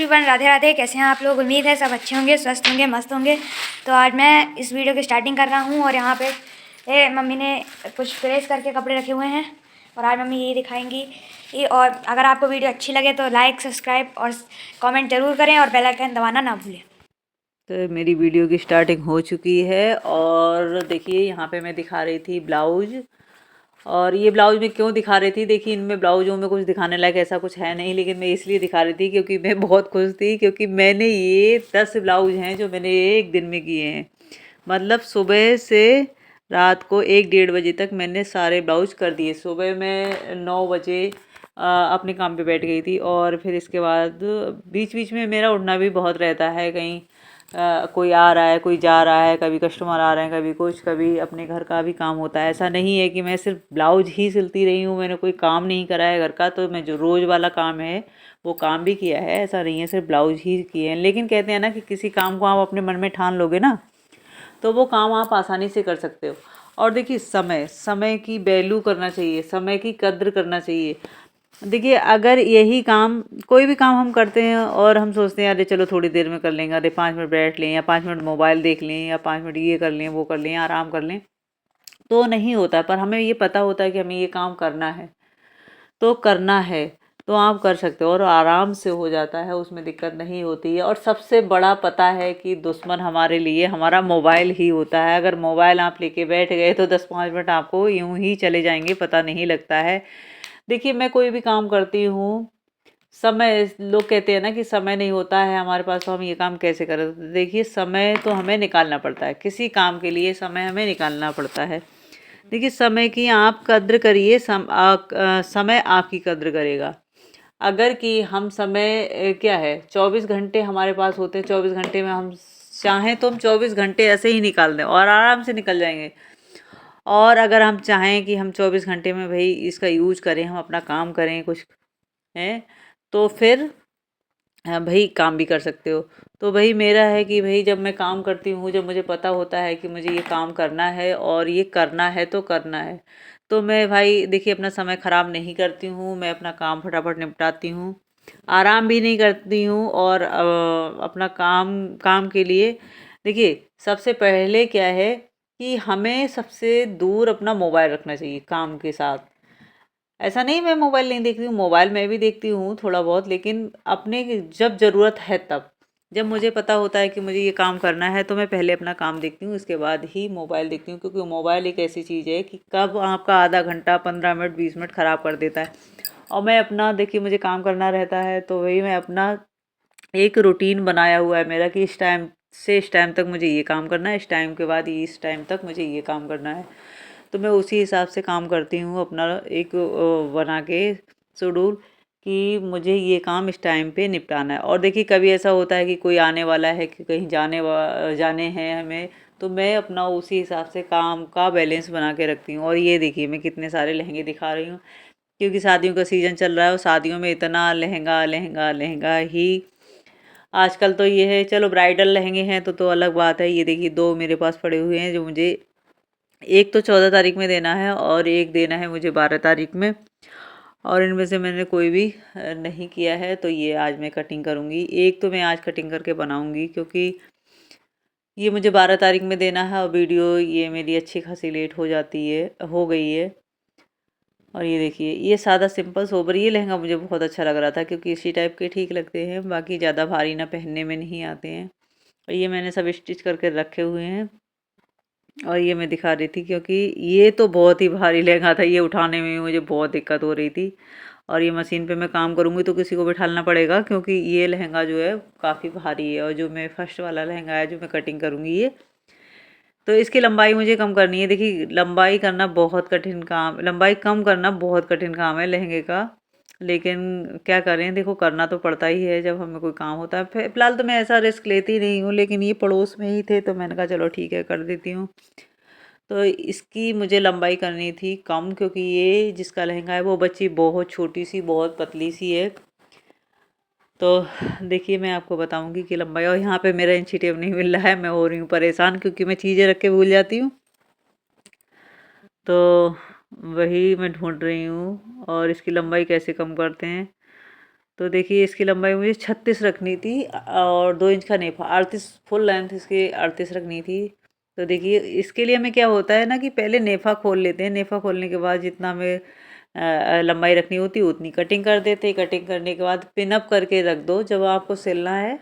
Everyone, Radhe Radhe. कैसे हैं आप लोग? उम्मीद है सब अच्छे होंगे, स्वस्थ होंगे, मस्त होंगे। तो आज मैं इस वीडियो की स्टार्टिंग कर रहा हूं और यहाँ पे मम्मी ने कुछ प्रेस करके कपड़े रखे हुए हैं और आज मम्मी यही दिखाएंगी। और अगर आपको वीडियो अच्छी लगे तो लाइक, सब्सक्राइब और कमेंट ज़रूर करें और बेल आइकन दबाना ना भूलें। तो मेरी वीडियो की स्टार्टिंग हो चुकी है और देखिए यहाँ पे मैं दिखा रही थी ब्लाउज। और ये ब्लाउज मैं क्यों दिखा रही थी, देखिए इनमें ब्लाउजों में कुछ दिखाने लायक ऐसा कुछ है नहीं, लेकिन मैं इसलिए दिखा रही थी क्योंकि मैं बहुत खुश थी, क्योंकि मैंने ये 10 ब्लाउज हैं जो मैंने एक दिन में किए हैं। मतलब सुबह से रात को 1-1:30 बजे तक मैंने सारे ब्लाउज कर दिए। सुबह मैं 9 बजे अपने काम पे बैठ गई थी और फिर इसके बाद बीच बीच में मेरा उठना भी बहुत रहता है। कहीं कोई आ रहा है, कोई जा रहा है, कभी कस्टमर आ रहे हैं, कभी कुछ, कभी अपने घर का भी काम होता है। ऐसा नहीं है कि मैं सिर्फ ब्लाउज ही सिलती रही हूँ, मैंने कोई काम नहीं करा है घर का। तो मैं जो रोज़ वाला काम है वो काम भी किया है, ऐसा नहीं है सिर्फ ब्लाउज ही किए हैं। लेकिन कहते हैं ना कि किसी काम को आप अपने मन में ठान लोगे ना तो वो काम आप आसानी से कर सकते हो। और देखिए समय की वैल्यू करना चाहिए, समय की कद्र करना चाहिए। देखिए अगर यही काम, कोई भी काम हम करते हैं और हम सोचते हैं अरे चलो थोड़ी देर में कर लेंगे, अरे 5 मिनट बैठ लें या 5 मिनट मोबाइल देख लें या 5 मिनट ये कर लें, वो कर लें, आराम कर लें, तो नहीं होता। पर हमें ये पता होता है कि हमें ये काम करना है तो करना है, तो आप कर सकते हो और आराम से हो जाता है, उसमें दिक्कत नहीं होती है। और सबसे बड़ा पता है कि दुश्मन हमारे लिए हमारा मोबाइल ही होता है। अगर मोबाइल आप लेके बैठ गए तो 10-5 मिनट आपको यूं ही चले जाएंगे, पता नहीं लगता है। देखिए मैं कोई भी काम करती हूँ, समय, लोग कहते हैं ना कि समय नहीं होता है हमारे पास तो हम ये काम कैसे करें। तो देखिए समय तो हमें निकालना पड़ता है, किसी काम के लिए समय हमें निकालना पड़ता है। देखिए समय की आप कद्र करिए, समय आपकी कद्र करेगा। अगर कि हम समय क्या है, 24 घंटे हमारे पास होते हैं, 24 घंटे में हम चाहें तो हम 24 घंटे ऐसे ही निकाल दें और आराम से निकल जाएंगे। और अगर हम चाहें कि हम 24 घंटे में भाई इसका यूज करें, हम अपना काम करें कुछ है, तो फिर भाई काम भी कर सकते हो। तो भाई मेरा है कि भाई जब मैं काम करती हूँ, जब मुझे पता होता है कि मुझे ये काम करना है और ये करना है तो करना है, तो मैं भाई देखिए अपना समय ख़राब नहीं करती हूँ, मैं अपना काम फटाफट निपटाती हूँ, आराम भी नहीं करती हूँ। और अपना काम काम के लिए देखिए सबसे पहले क्या है कि हमें सबसे दूर अपना मोबाइल रखना चाहिए काम के साथ। ऐसा नहीं मैं मोबाइल नहीं देखती हूँ, मोबाइल मैं भी देखती हूँ थोड़ा बहुत, लेकिन अपने जब ज़रूरत है तब, जब मुझे पता होता है कि मुझे ये काम करना है तो मैं पहले अपना काम देखती हूँ, इसके बाद ही मोबाइल देखती हूँ। क्योंकि मोबाइल एक ऐसी चीज़ है कि कब आपका आधा घंटा, 15 मिनट, 20 मिनट ख़राब कर देता है। और मैं अपना, देखिए मुझे काम करना रहता है तो वही मैं अपना एक रूटीन बनाया हुआ है मेरा कि इस टाइम से इस टाइम तक मुझे ये काम करना है, इस टाइम के बाद इस टाइम तक मुझे ये काम करना है। तो मैं उसी हिसाब से काम करती हूँ, अपना एक बना के शेड्यूल कि मुझे ये काम इस टाइम पे निपटाना है। और देखिए कभी ऐसा होता है कि कोई आने वाला है, कि कहीं जाने हैं हमें, तो मैं अपना उसी हिसाब से काम का बैलेंस बना के रखती हूँ। और ये देखिए मैं कितने सारे लहंगे दिखा रही हूँ, क्योंकि शादियों का सीज़न चल रहा है और शादियों में इतना लहंगा लहंगा लहंगा ही आजकल तो ये है। चलो ब्राइडल लहंगे हैं तो अलग बात है। ये देखिए 2 मेरे पास पड़े हुए हैं जो मुझे, एक तो 14 तारीख में देना है और एक देना है मुझे 12 तारीख में। और इनमें से मैंने कोई भी नहीं किया है, तो ये आज मैं कटिंग करूँगी। एक तो मैं आज कटिंग करके बनाऊँगी क्योंकि ये मुझे 12 तारीख में देना है और वीडियो ये मेरी अच्छी खासी लेट हो गई है। और ये देखिए ये सादा सिंपल सोबर ये लहंगा मुझे बहुत अच्छा लग रहा था, क्योंकि इसी टाइप के ठीक लगते हैं, बाकी ज़्यादा भारी ना पहनने में नहीं आते हैं। और ये मैंने सब स्टिच करके रखे हुए हैं और ये मैं दिखा रही थी क्योंकि ये तो बहुत ही भारी लहंगा था, ये उठाने में मुझे बहुत दिक्कत हो रही थी। और ये मशीन पे मैं काम करूँगी तो किसी को बिठाना पड़ेगा, क्योंकि ये लहंगा जो है काफ़ी भारी है। और जो मैं फर्स्ट वाला लहंगा है जो मैं कटिंग करूँगी ये, तो इसकी लंबाई मुझे कम करनी है। देखिए लंबाई करना बहुत कठिन काम, लंबाई कम करना बहुत कठिन काम है लहंगे का, लेकिन क्या करें, देखो करना तो पड़ता ही है जब हमें कोई काम होता है। फिलहाल तो मैं ऐसा रिस्क लेती नहीं हूँ, लेकिन ये पड़ोस में ही थे तो मैंने कहा चलो ठीक है कर देती हूँ। तो इसकी मुझे लंबाई करनी थी कम, क्योंकि ये जिसका लहंगा है वो बच्ची बहुत छोटी सी, बहुत पतली सी है। तो देखिए मैं आपको बताऊंगी कि लंबाई, और यहाँ पे मेरा इंची टेप नहीं मिल रहा है, मैं हो रही हूँ परेशान क्योंकि मैं चीज़ें रख के भूल जाती हूँ। तो वही मैं ढूंढ रही हूँ और इसकी लंबाई कैसे कम करते हैं। तो देखिए इसकी लंबाई मुझे 36 रखनी थी और 2 इंच का नेफा 38 फुल लेंथ इसकी 38 रखनी थी। तो देखिए इसके लिए हमें क्या होता है ना कि पहले नेफा खोल लेते हैं। नेफा खोलने के बाद जितना हमें लंबाई रखनी होती है उतनी कटिंग कर देते। कटिंग करने के बाद पिन अप करके रख दो। जब आपको सिलना है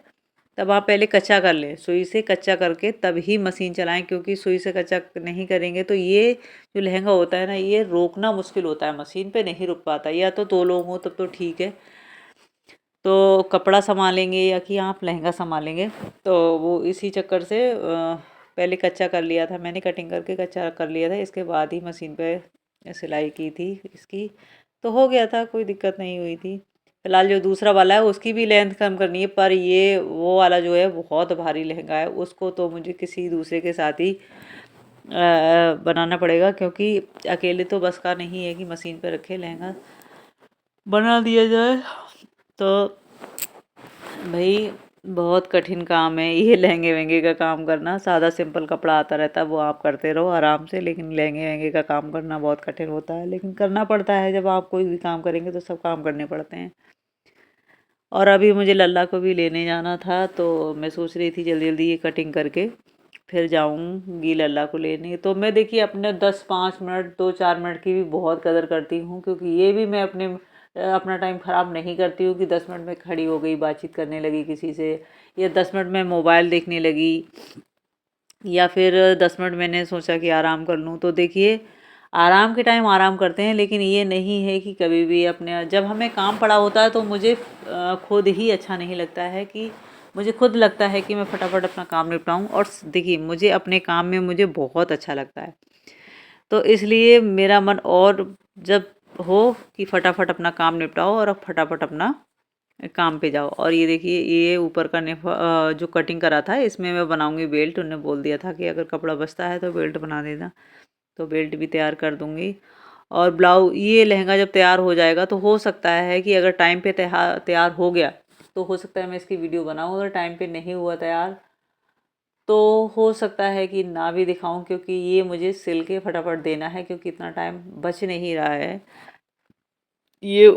तब आप पहले कच्चा कर लें, सुई से कच्चा करके तब ही मशीन चलाएं, क्योंकि सुई से कच्चा नहीं करेंगे तो ये जो लहंगा होता है ना ये रोकना मुश्किल होता है, मशीन पे नहीं रुक पाता। या तो 2 लोग हों तब तो ठीक है, तो कपड़ा संभालेंगे या कि आप लहंगा संभालेंगे। तो वो इसी चक्कर से पहले कच्चा कर लिया था मैंने, कटिंग करके कच्चा कर लिया था, इसके बाद ही मशीन पे सिलाई की थी इसकी। तो हो गया था, कोई दिक्कत नहीं हुई थी। फिलहाल जो दूसरा वाला है उसकी भी लेंथ कम करनी है, पर ये वो वाला जो है बहुत भारी लहंगा है, उसको तो मुझे किसी दूसरे के साथ ही बनाना पड़ेगा, क्योंकि अकेले तो बस का नहीं है कि मशीन पे रखे लहंगा बना दिया जाए। तो भाई बहुत कठिन काम है ये लहंगे वहंगे का काम करना। सादा सिंपल कपड़ा आता रहता है वो आप करते रहो आराम से, लेकिन लहंगे वहंगे का काम करना बहुत कठिन होता है, लेकिन करना पड़ता है। जब आप कोई भी काम करेंगे तो सब काम करने पड़ते हैं। और अभी मुझे लल्ला को भी लेने जाना था, तो मैं सोच रही थी जल्दी जल्दी ये कटिंग करके फिर जाऊँगी लल्ला को लेने। तो मैं देखिए अपने 10-5 मिनट 2-4 मिनट की भी बहुत कदर करती हूँ, क्योंकि ये भी मैं अपना टाइम ख़राब नहीं करती हूँ कि 10 मिनट में खड़ी हो गई, बातचीत करने लगी किसी से, या 10 मिनट में मोबाइल देखने लगी, या फिर 10 मिनट मैंने सोचा कि आराम कर लूँ। तो देखिए आराम के टाइम आराम करते हैं, लेकिन ये नहीं है कि कभी भी अपने जब हमें काम पड़ा होता है तो मुझे खुद ही अच्छा नहीं लगता है, कि मुझे खुद लगता है कि मैं फटाफट अपना काम निपटाऊँ। और देखिए मुझे अपने काम में मुझे बहुत अच्छा लगता है, तो इसलिए मेरा मन और जब हो कि फटाफट अपना काम निपटाओ और फटाफट अपना काम पे जाओ। और ये देखिए ये ऊपर का जो कटिंग करा था इसमें मैं बनाऊंगी बेल्ट। उन्होंने बोल दिया था कि अगर कपड़ा बचता है तो बेल्ट बना देना, तो बेल्ट भी तैयार कर दूंगी। और ब्लाउज ये लहंगा जब तैयार हो जाएगा तो हो सकता है कि अगर टाइम पे तैयार हो गया तो हो सकता है मैं इसकी वीडियो बनाऊँ। अगर टाइम पे नहीं हुआ तैयार तो हो सकता है कि ना भी दिखाऊं, क्योंकि ये मुझे सिल के फटाफट देना है, क्योंकि इतना टाइम बच नहीं रहा है। ये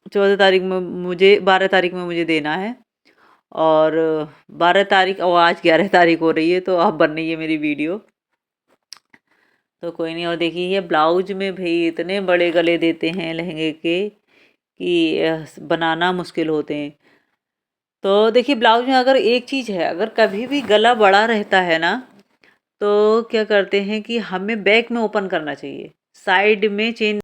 14 तारीख में मुझे 12 तारीख में मुझे देना है, और 12 तारीख और आज 11 तारीख हो रही है, तो अब बन रही है मेरी वीडियो। तो कोई नहीं। और देखिए ये ब्लाउज में भाई इतने बड़े गले देते हैं लहंगे के कि बनाना मुश्किल होते हैं। तो देखिए ब्लाउज में अगर एक चीज़ है, अगर कभी भी गला बड़ा रहता है ना तो क्या करते हैं कि हमें बैक में ओपन करना चाहिए, साइड में चेन